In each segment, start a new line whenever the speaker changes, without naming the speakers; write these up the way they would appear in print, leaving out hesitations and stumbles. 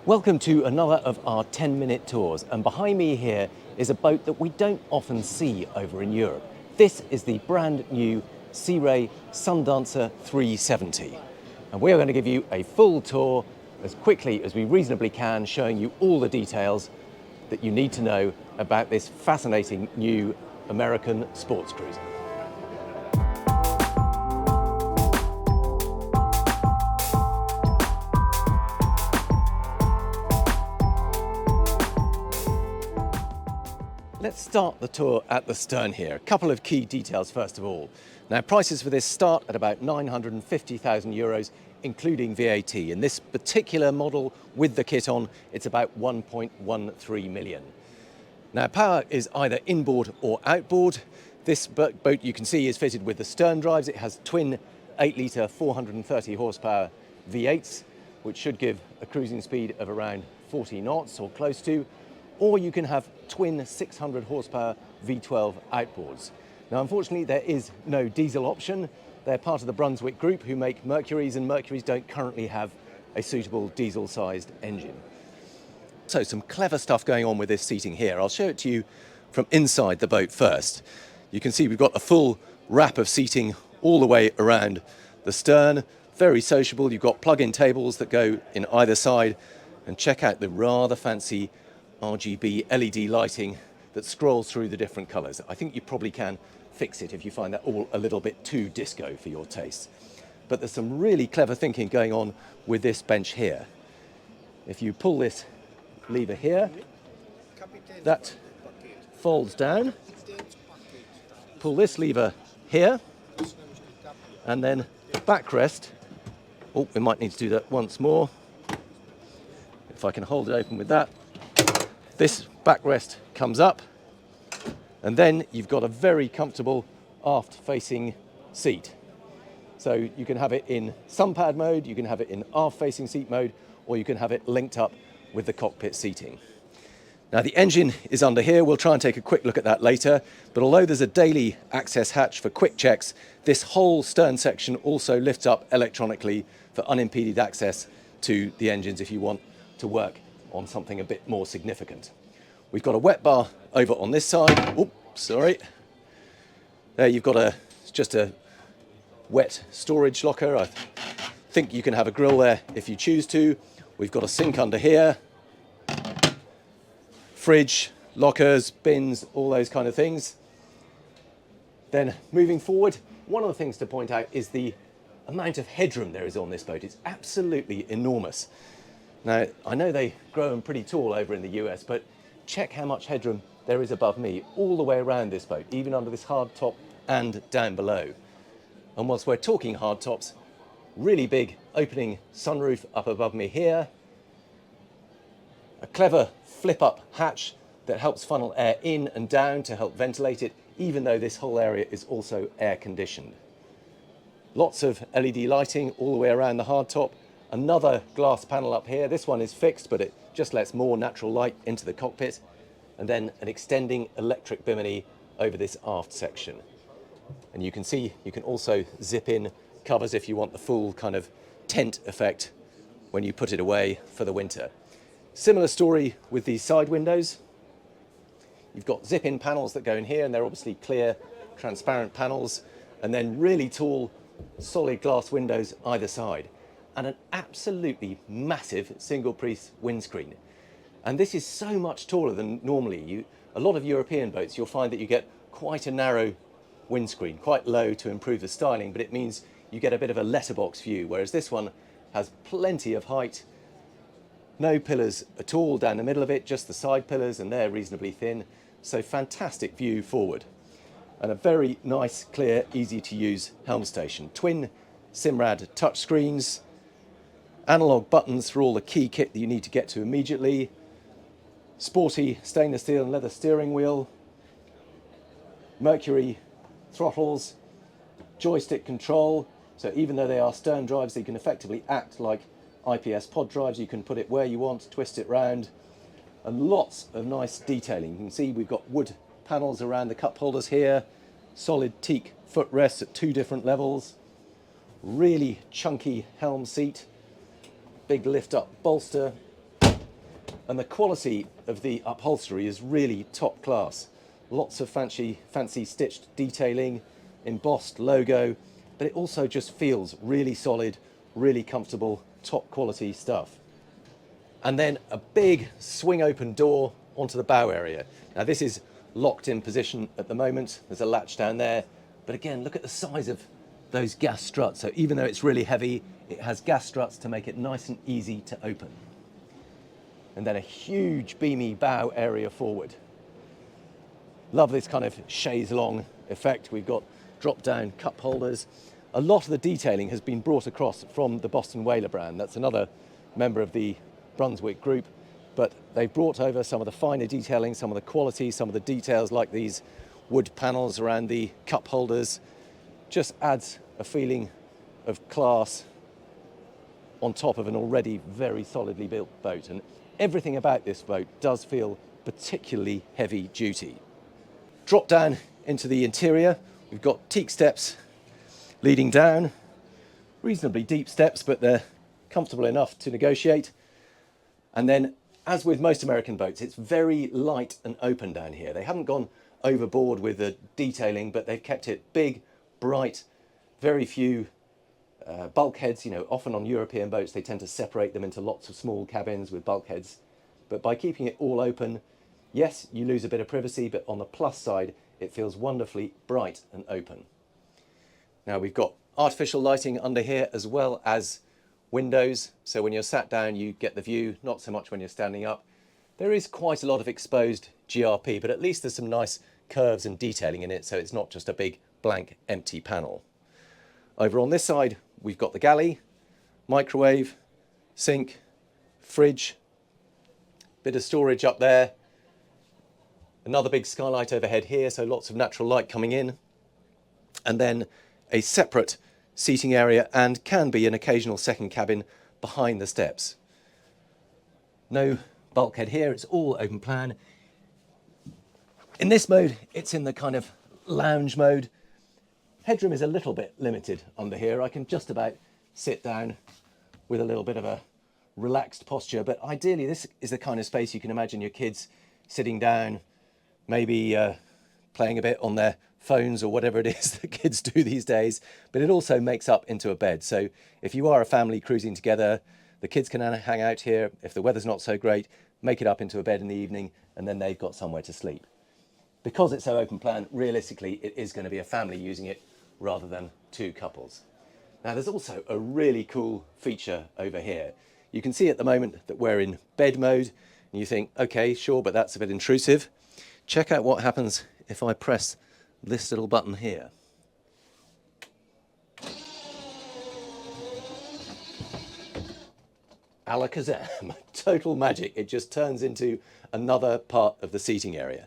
Welcome to another of our 10-minute tours, and behind me here is a boat that we don't often see over in Europe. This is the brand new Sea Ray Sundancer 370, and we are going to give you a full tour as quickly as we reasonably can, showing you all the details that you need to know about this fascinating new American sports cruiser. Let's start the tour at the stern here. A couple of key details first of all. Now, prices for this start at about 950,000 euros, including VAT. In this particular model with the kit on, it's about 1.13 million. Now, power is either inboard or outboard. This boat you can see is fitted with the stern drives. It has twin 8-litre 430 horsepower V8s, which should give a cruising speed of around 40 knots or close to. Or you can have twin 600 horsepower V12 outboards. Now, unfortunately, there is no diesel option. They're part of the Brunswick group who make Mercuries, and Mercuries don't currently have a suitable diesel-sized engine. So some clever stuff going on with this seating here. I'll show it to you from inside the boat first. You can see we've got a full wrap of seating all the way around the stern. Very sociable. You've got plug-in tables that go in either side, and check out the rather fancy RGB LED lighting that scrolls through the different colours. I think you probably can fix it if you find that all a little bit too disco for your taste. But there's some really clever thinking going on with this bench here. If you pull this lever here, that folds down. Pull this lever here, and then the backrest. Oh, we might need to do that once more. If I can hold it open with that. This backrest comes up, and then you've got a very comfortable aft-facing seat. So you can have it in sunpad mode, you can have it in aft-facing seat mode, or you can have it linked up with the cockpit seating. Now, the engine is under here. We'll try and take a quick look at that later. But although there's a daily access hatch for quick checks, this whole stern section also lifts up electronically for unimpeded access to the engines if you want to work on something a bit more significant. We've got a wet bar over on this side. Oops, sorry. There you've got just a wet storage locker. I think you can have a grill there if you choose to. We've got a sink under here. Fridge, lockers, bins, all those kind of things. Then moving forward, one of the things to point out is the amount of headroom there is on this boat. It's absolutely enormous. Now, I know they grow them pretty tall over in the US, but check how much headroom there is above me, all the way around this boat, even under this hard top and down below. And whilst we're talking hard tops, really big opening sunroof up above me here. A clever flip-up hatch that helps funnel air in and down to help ventilate it, even though this whole area is also air-conditioned. Lots of LED lighting all the way around the hard top. Another glass panel up here. This one is fixed, but it just lets more natural light into the cockpit. And then an extending electric bimini over this aft section. And you can see you can also zip in covers if you want the full kind of tent effect when you put it away for the winter. Similar story with these side windows. You've got zip-in panels that go in here, and they're obviously clear, transparent panels, and then really tall, solid glass windows either side. And an absolutely massive single-piece windscreen. And this is so much taller than normally. A lot of European boats, you'll find that you get quite a narrow windscreen, quite low to improve the styling, but it means you get a bit of a letterbox view, whereas this one has plenty of height, no pillars at all down the middle of it, just the side pillars, and they're reasonably thin. So fantastic view forward. And a very nice, clear, easy-to-use helm station. Twin Simrad touchscreens. Analog buttons for all the key kit that you need to get to immediately. Sporty stainless steel and leather steering wheel. Mercury throttles. Joystick control. So even though they are stern drives, they can effectively act like IPS pod drives. You can put it where you want, twist it round. And lots of nice detailing. You can see we've got wood panels around the cup holders here. Solid teak footrests at 2 different levels. Really chunky helm seat. Big lift up bolster, And the quality of the upholstery is really top class. Lots of fancy stitched detailing, embossed logo, but it also just feels really solid, really comfortable, top quality stuff. And then a big swing open door onto the bow area. Now this is locked in position at the moment. There's a latch down there. But again, look at the size of those gas struts. So even though it's really heavy, it has gas struts to make it nice and easy to open. And then a huge beamy bow area forward. Love this kind of chaise longue effect. We've got drop-down cup holders. A lot of the detailing has been brought across from the Boston Whaler brand. That's another member of the Brunswick group. But they've brought over some of the finer detailing, some of the quality, some of the details like these wood panels around the cup holders. Just adds a feeling of class on top of an already very solidly built boat. And everything about this boat does feel particularly heavy duty. Drop down into the interior. We've got teak steps leading down. Reasonably deep steps, but they're comfortable enough to negotiate. And then, as with most American boats, it's very light and open down here. They haven't gone overboard with the detailing, but they've kept it big, bright, very few bulkheads. You know, often on European boats, they tend to separate them into lots of small cabins with bulkheads. But by keeping it all open, yes, you lose a bit of privacy, but on the plus side, it feels wonderfully bright and open. Now we've got artificial lighting under here as well as windows. So when you're sat down, you get the view, not so much when you're standing up. There is quite a lot of exposed GRP, but at least there's some nice curves and detailing in it, so it's not just a big blank empty panel. Over on this side, we've got the galley, microwave, sink, fridge, bit of storage up there. Another big skylight overhead here, so lots of natural light coming in. And then a separate seating area and can be an occasional second cabin behind the steps. No bulkhead here, it's all open plan. In this mode, it's in the kind of lounge mode. Headroom is a little bit limited under here. I can just about sit down with a little bit of a relaxed posture, but ideally this is the kind of space you can imagine your kids sitting down, maybe playing a bit on their phones or whatever it is that kids do these days, but it also makes up into a bed. So if you are a family cruising together, the kids can hang out here. If the weather's not so great, make it up into a bed in the evening, and then they've got somewhere to sleep. Because it's so open plan, realistically, it is going to be a family using it rather than two couples. Now there's also a really cool feature over here. You can see at the moment that we're in bed mode, and you think, okay, sure, but that's a bit intrusive. Check out what happens if I press this little button here. Alakazam, total magic. It just turns into another part of the seating area.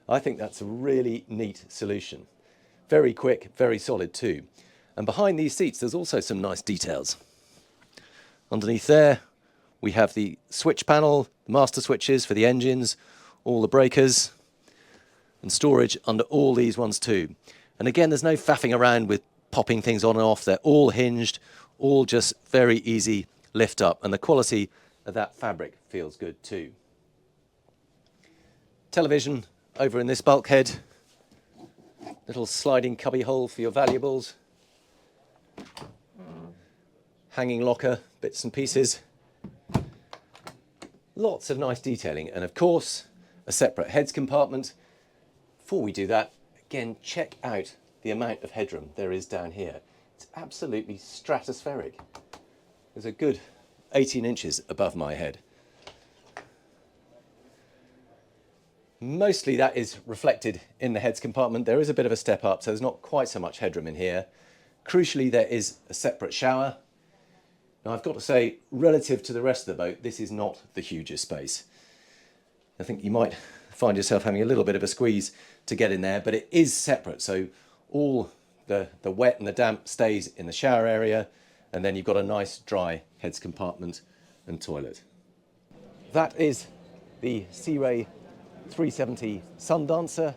I think that's a really neat solution. Very quick, very solid too. And behind these seats, there's also some nice details. Underneath there, we have the switch panel, the master switches for the engines, all the breakers, and storage under all these ones too. And again, there's no faffing around with popping things on and off. They're all hinged, all just very easy lift up, and the quality of that fabric feels good too. Television over in this bulkhead, little sliding cubby hole for your valuables, hanging locker, bits and pieces, lots of nice detailing, and of course a separate heads compartment. Before we do that, again, check out the amount of headroom there is down here. It's absolutely stratospheric. There's a good 18 inches above my head. Mostly that is reflected in the heads compartment. There is a bit of a step up, so there's not quite so much headroom in here. Crucially, there is a separate shower. Now, I've got to say, relative to the rest of the boat, this is not the hugest space. I think you might find yourself having a little bit of a squeeze to get in there, but it is separate. So all the wet and the damp stays in the shower area, and then you've got a nice dry heads compartment and toilet. That is the Sea Ray 370 Sundancer.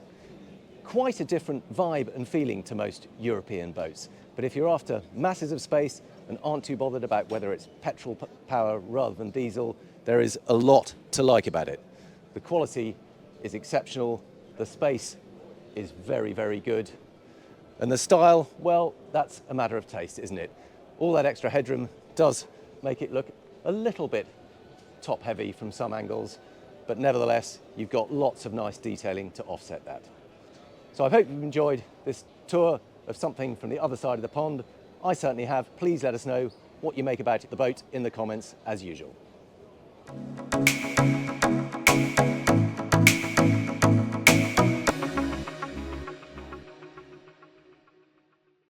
Quite a different vibe and feeling to most European boats. But if you're after masses of space and aren't too bothered about whether it's petrol power rather than diesel, there is a lot to like about it. The quality is exceptional, the space is very, very good, and the style, well, that's a matter of taste, isn't it? All that extra headroom does make it look a little bit top heavy from some angles, but nevertheless, you've got lots of nice detailing to offset that. So I hope you've enjoyed this tour of something from the other side of the pond. I certainly have. Please let us know what you make about the boat in the comments as usual.